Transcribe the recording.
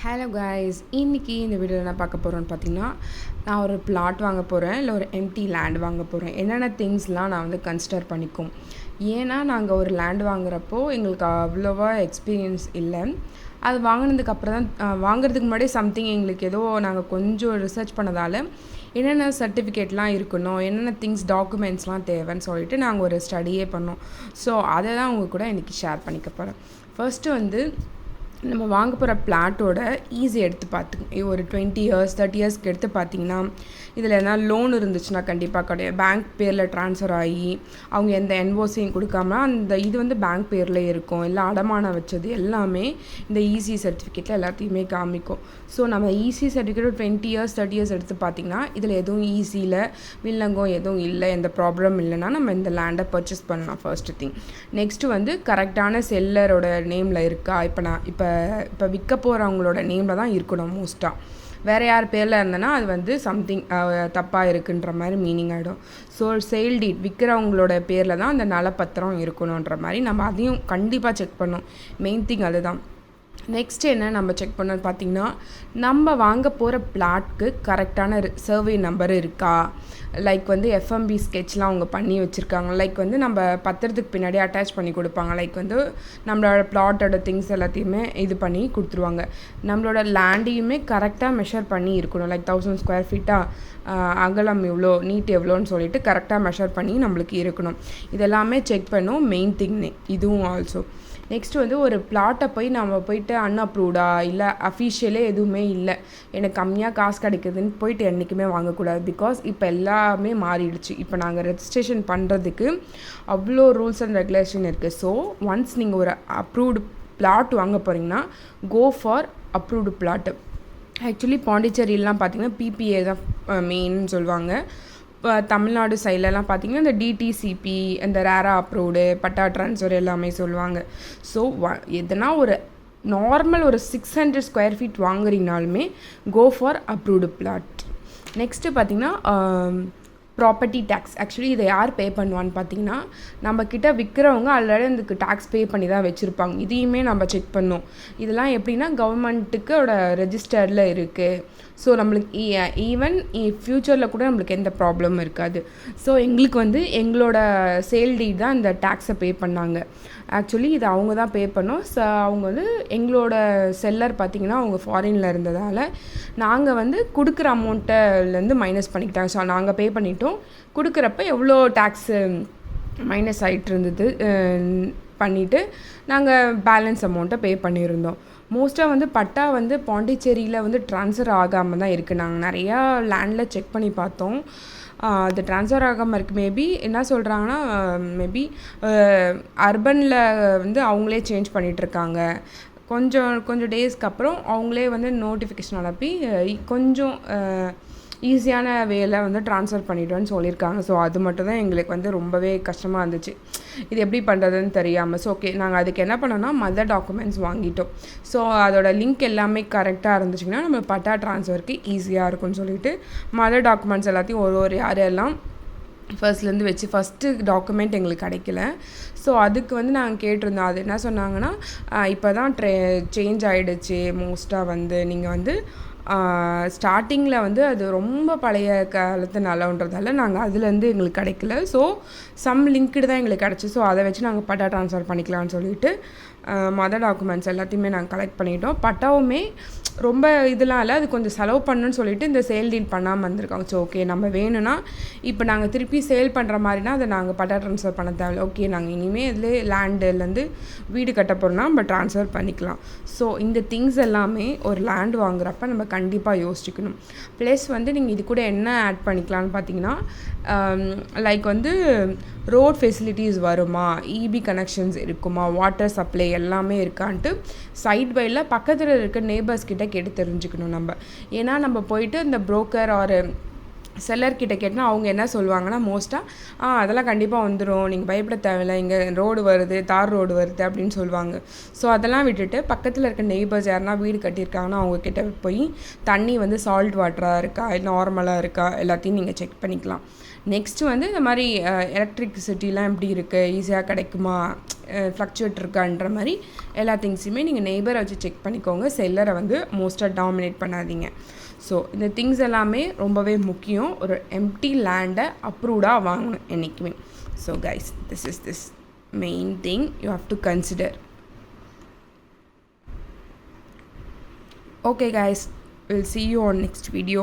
Hello guys, இன்றைக்கி இந்த வீடியோவில் என்ன பார்க்க போகிறோன்னு பார்த்தீங்கன்னா, நான் ஒரு பிளாட் வாங்க போகிறேன், இல்லை ஒரு எம்டி லேண்ட் வாங்க போகிறேன். என்னென்ன திங்ஸ்லாம் நான் வந்து கன்சிடர் பண்ணிக்கும். ஏன்னா நாங்கள் ஒரு லேண்ட் வாங்குறப்போ எங்களுக்கு அவ்வளோவா எக்ஸ்பீரியன்ஸ் இல்லை. அது வாங்கினதுக்கப்புறம் தான் வாங்குறதுக்கு முன்னாடி சம்திங் எங்களுக்கு ஏதோ நாங்கள் கொஞ்சம் ரிசர்ச் பண்ணதால் என்னென்ன சர்டிஃபிகேட்லாம் இருக்கணும், என்னென்ன திங்ஸ் டாக்குமெண்ட்ஸ்லாம் தேவைன்னு சொல்லிட்டு நாங்கள் ஒரு ஸ்டடியே பண்ணோம். ஸோ அதை தான் உங்கள் கூட இன்றைக்கி ஷேர் பண்ணிக்க போகிறேன். ஃபர்ஸ்ட்டு வந்து நம்ம வாங்க போகிற பிளாட்டோட ஈஸி எடுத்து பார்த்துங்க. ஒரு 20 இயர்ஸ் 30 இயர்ஸ்க்கு எடுத்து பார்த்தீங்கன்னா இதில் எதனா லோன் இருந்துச்சுன்னா கண்டிப்பாக கிடையாது. பேங்க் பேரில் ட்ரான்ஸ்ஃபர் ஆகி அவங்க எந்த என்ஓசியும் கொடுக்காம அந்த இது வந்து பேங்க் பேரில் இருக்கும். இல்லை அடமானம் வச்சது எல்லாமே இந்த ஈஸி சர்டிஃபிகேட்டில் எல்லாத்தையுமே காமிக்கும். ஸோ நம்ம ஈஸி சர்டிஃபிகேட் 20 இயர்ஸ் 30 இயர்ஸ் எடுத்து பார்த்திங்கன்னா இதில் எதுவும் ஈஸியில் வில்லங்கம் எதுவும் இல்லை, எந்த ப்ராப்ளம் இல்லைன்னா நம்ம இந்த லேண்டை பர்ச்சேஸ் பண்ணலாம். First thing. நெக்ஸ்ட்டு வந்து கரெக்டான செல்லரோட நேமில் இருக்கா. இப்போ விற்க போகிறவங்களோட நேமில் தான் இருக்கணும் மோஸ்ட்டாக. வேறு யார் பேரில் இருந்தேன்னா அது வந்து சம்திங் தப்பாக இருக்குன்ற மாதிரி மீனிங் ஆகிடும். ஸோ சேல் டீட் விற்கிறவங்களோட பேரில் தான் அந்த நலப்பத்திரம் இருக்கணுன்ற மாதிரி நம்ம அதையும் கண்டிப்பாக செக் பண்ணோம். மெயின் திங் அதுதான். நெக்ஸ்ட் என்ன நம்ம செக் பண்ணோன்னு பார்த்திங்கன்னா, நம்ம வாங்க போகிற பிளாட்க்கு கரெக்டான சர்வே நம்பர் இருக்கா. லைக் வந்து எஃப்எம்பி ஸ்கெட்ச்லாம் அவங்க பண்ணி வச்சுருக்காங்க. லைக் வந்து நம்ம பத்திரத்துக்கு பின்னாடி அட்டாச் பண்ணி கொடுப்பாங்க. லைக் வந்து நம்மளோட பிளாட்டோட திங்ஸ் எல்லாத்தையுமே இது பண்ணி கொடுத்துருவாங்க. நம்மளோட லேண்டையுமே கரெக்டாக மெஷர் பண்ணி இருக்கணும். லைக் 1000 ஸ்கொயர் ஃபீட்டாக அகலம் எவ்வளோ, நீட் எவ்வளோன்னு சொல்லிட்டு கரெக்டாக மெஷர் பண்ணி நம்மளுக்கு இருக்கணும். இதெல்லாமே செக் பண்ணும். மெயின் திங் இதுவும் ஆல்சோ. நெக்ஸ்ட் வந்து ஒரு பிளாட்டை போய் நம்ம போயிட்டு அன்அப்ரூவ்டா இல்லை அஃபிஷியலே எதுவுமே இல்லை, எனக்கு கம்மியாக காசு கிடைக்குதுன்னு போயிட்டு என்றைக்குமே வாங்கக்கூடாது. பிகாஸ் இப்போ எல்லாமே மாறிடுச்சு. இப்போ நாங்கள் ரெஜிஸ்ட்ரேஷன் பண்ணுறதுக்கு அவ்வளோ ரூல்ஸ் அண்ட் ரெகுலேஷன் இருக்குது. ஸோ ஒன்ஸ் நீங்கள் ஒரு அப்ரூவ்டு பிளாட் வாங்க போகிறீங்கன்னா go for approved plot. Actually பாண்டிச்சேரியிலாம் பார்த்திங்கன்னா பிபிஏ தான் மெயின்னு சொல்லுவாங்க. இப்போ தமிழ்நாடு சைட்லலாம் பார்த்திங்கன்னா இந்த டிடிசிபி, இந்த ரேரா அப்ரூவ்டு, பட்டா ட்ரான்ஸ்ஃபர் எல்லாமே சொல்லுவாங்க. ஸோ எதனா ஒரு நார்மல் ஒரு 600 ஸ்கொயர் ஃபீட் வாங்குறீங்கனாலுமே go for approved plot. Next பார்த்திங்கன்னா ப்ராப்பர்ட்டி டேக்ஸ். ஆக்சுவலி இதை யார் பே பண்ணுவான்னு பார்த்தீங்கன்னா நம்மக்கிட்ட விற்கிறவங்க ஆல்ரெடி அதுக்கு டேக்ஸ் பே பண்ணி தான் வச்சுருப்பாங்க. இதையுமே நம்ம செக் பண்ணோம். இதெல்லாம் எப்படின்னா கவர்மெண்ட்டுக்கோட ரெஜிஸ்டரில் இருக்குது. ஸோ நம்மளுக்கு ஈவன் ஃப்யூச்சரில் கூட நம்மளுக்கு எந்த ப்ராப்ளமும் இருக்காது. ஸோ எங்களுக்கு வந்து எங்களோட சேல் டீட் தான் இந்த டேக்ஸை பே பண்ணாங்க. ஆக்சுவலி இது அவங்க தான் பே பண்ணோம். ஸோ அவங்க வந்து எங்களோட செல்லர் பார்த்திங்கன்னா அவங்க ஃபாரினில் இருந்ததால் நாங்கள் வந்து கொடுக்குற அமௌண்ட்டிலேருந்து மைனஸ் பண்ணிக்கிட்டாங்க. ஸோ நாங்கள் பே பண்ணிட்டோம். கொடுக்குறப்ப எவ்வளோ டேக்ஸு மைனஸ் ஆகிட்டு இருந்தது பண்ணிவிட்டு நாங்கள் பேலன்ஸ் அமௌண்ட்டை பே பண்ணியிருந்தோம். மோஸ்ட்டாக வந்து பட்டா வந்து பாண்டிச்சேரியில் வந்து ட்ரான்ஸ்ஃபர் ஆகாமல் தான் இருக்குது. நாங்கள் நிறையா லேண்டில் செக் பண்ணி பார்த்தோம். அது ட்ரான்ஸ்ஃபர் ஆகாமல் இருக்குது. மேபி என்ன சொல்கிறாங்கன்னா மேபி அர்பனில் வந்து அவங்களே சேஞ்ச் பண்ணிகிட்ருக்காங்க. கொஞ்சம் டேஸ்க்கு அப்புறம் அவங்களே வந்து நோட்டிஃபிகேஷன் அனுப்பி கொஞ்சம் ஈஸியான வேலை வந்து ட்ரான்ஸ்ஃபர் பண்ணிவிடுவேன்னு சொல்லியிருக்காங்க. ஸோ அது மட்டும் தான் எங்களுக்கு வந்து ரொம்பவே கஷ்டமாக இருந்துச்சு, இது எப்படி பண்ணுறதுன்னு தெரியாமல். ஸோ ஓகே, நாங்கள் அதுக்கு என்ன பண்ணோன்னா மதர் டாக்குமெண்ட்ஸ் வாங்கிட்டோம். ஸோ அதோட லிங்க் எல்லாமே கரெக்டாக இருந்துச்சுன்னா நம்ம பட்டா ட்ரான்ஸ்ஃபருக்கு ஈஸியாக இருக்கும்னு சொல்லிட்டு மதர் டாக்குமெண்ட்ஸ் எல்லாத்தையும் ஒரு யாரெல்லாம் ஃபர்ஸ்ட்லேருந்து வச்சு ஃபஸ்ட்டு டாக்குமெண்ட் எங்களுக்கு கிடைக்கல. ஸோ அதுக்கு வந்து நாங்கள் கேட்டிருந்தோம். அது என்ன சொன்னாங்கன்னா இப்போ தான் சேஞ்ச் ஆகிடுச்சு. மோஸ்ட்டாக வந்து நீங்கள் வந்து ஸ்டார்டிங்கில் வந்து அது ரொம்ப பழைய காலத்து நிலன்றதால நாங்கள் அதுலேருந்து எங்களுக்கு கிடைக்கல. ஸோ சம் லிங்க்டு தான் எங்களுக்கு கிடச்சி. ஸோ அதை வச்சு நாங்கள் பட்டா ட்ரான்ஸ்ஃபர் பண்ணிக்கலாம்னு சொல்லிட்டு மதர் டாக்குமெண்ட்ஸ் எல்லாத்தையுமே நாங்கள் கலெக்ட் பண்ணிட்டோம். பட்டாவுமே ரொம்ப இதெல்லாம் இல்லை, அது கொஞ்சம் செலவு பண்ணணும்னு சொல்லிட்டு இந்த சேல் டீல் பண்ணாமல் வந்திருக்காங்க. ஸோ ஓகே, நம்ம வேணும்னா இப்போ நாங்கள் திருப்பி சேல் பண்ணுற மாதிரினா அதை நாங்கள் பட்டா ட்ரான்ஸ்ஃபர் பண்ண தேவையில்லை. ஓகே, நாங்கள் இனிமேல் இதில் லேண்டுலேருந்து வீடு கட்ட போகிறோம்னா நம்ம ட்ரான்ஸ்ஃபர் பண்ணிக்கலாம். ஸோ இந்த திங்ஸ் எல்லாமே ஒரு லேண்ட் வாங்குறப்ப நம்ம கண்டிப்பாக யோசிச்சுக்கணும். ப்ளஸ் வந்து நீங்கள் இது கூட என்ன ஆட் பண்ணிக்கலாம்னு பார்த்தீங்கன்னா லைக் வந்து ரோட் ஃபெசிலிட்டிஸ் வருமா, இபி கனெக்ஷன்ஸ் இருக்குமா, வாட்டர் சப்ளை எல்லாமே இருக்கான்ட்டு சைட் பையில் பக்கத்தில் இருக்க நேபர்ஸ் கிட்ட கேட்டு தெரிஞ்சுக்கணும் நம்ம. ஏன்னா நம்ம போயிட்டு இந்த புரோக்கர் ஒரு செல்லர்கிட்ட கேட்டால் அவங்க என்ன சொல்லுவாங்கன்னா மோஸ்ட்டாக அதெல்லாம் கண்டிப்பாக வந்துடும், நீங்கள் பயப்பட தேவையில்லை, இங்கே ரோடு வருது, தார் ரோடு வருது அப்படின்னு சொல்லுவாங்க. ஸோ அதெல்லாம் விட்டுட்டு பக்கத்தில் இருக்க நெய்பர்ஸ் யாருன்னா வீடு கட்டியிருக்காங்கன்னா அவங்கக்கிட்ட போய் தண்ணி வந்து சால்ட் வாட்டராக இருக்கா, நார்மலாக இருக்கா எல்லாத்தையும் நீங்கள் செக் பண்ணிக்கலாம். நெக்ஸ்ட்டு வந்து இந்த மாதிரி எலக்ட்ரிசிட்டிலாம் எப்படி இருக்குது, ஈஸியாக கிடைக்குமா, ஃப்ளக்சுவேட் இருக்கான்ற மாதிரி எல்லா திங்ஸுமே நீங்கள் நெய்பரை வச்சு செக் பண்ணிக்கோங்க. செல்லரை வந்து மோஸ்ட்டாக டாமினேட் பண்ணாதீங்க. ஸோ இந்த திங்ஸ் எல்லாமே ரொம்பவே முக்கியம். ஒரு எம்டி லேண்டை அப்ரூவ்டாக வாங்கணும் என்றைக்குமே. So guys, this is this main thing you have to consider. Okay guys, we'll see you on next video.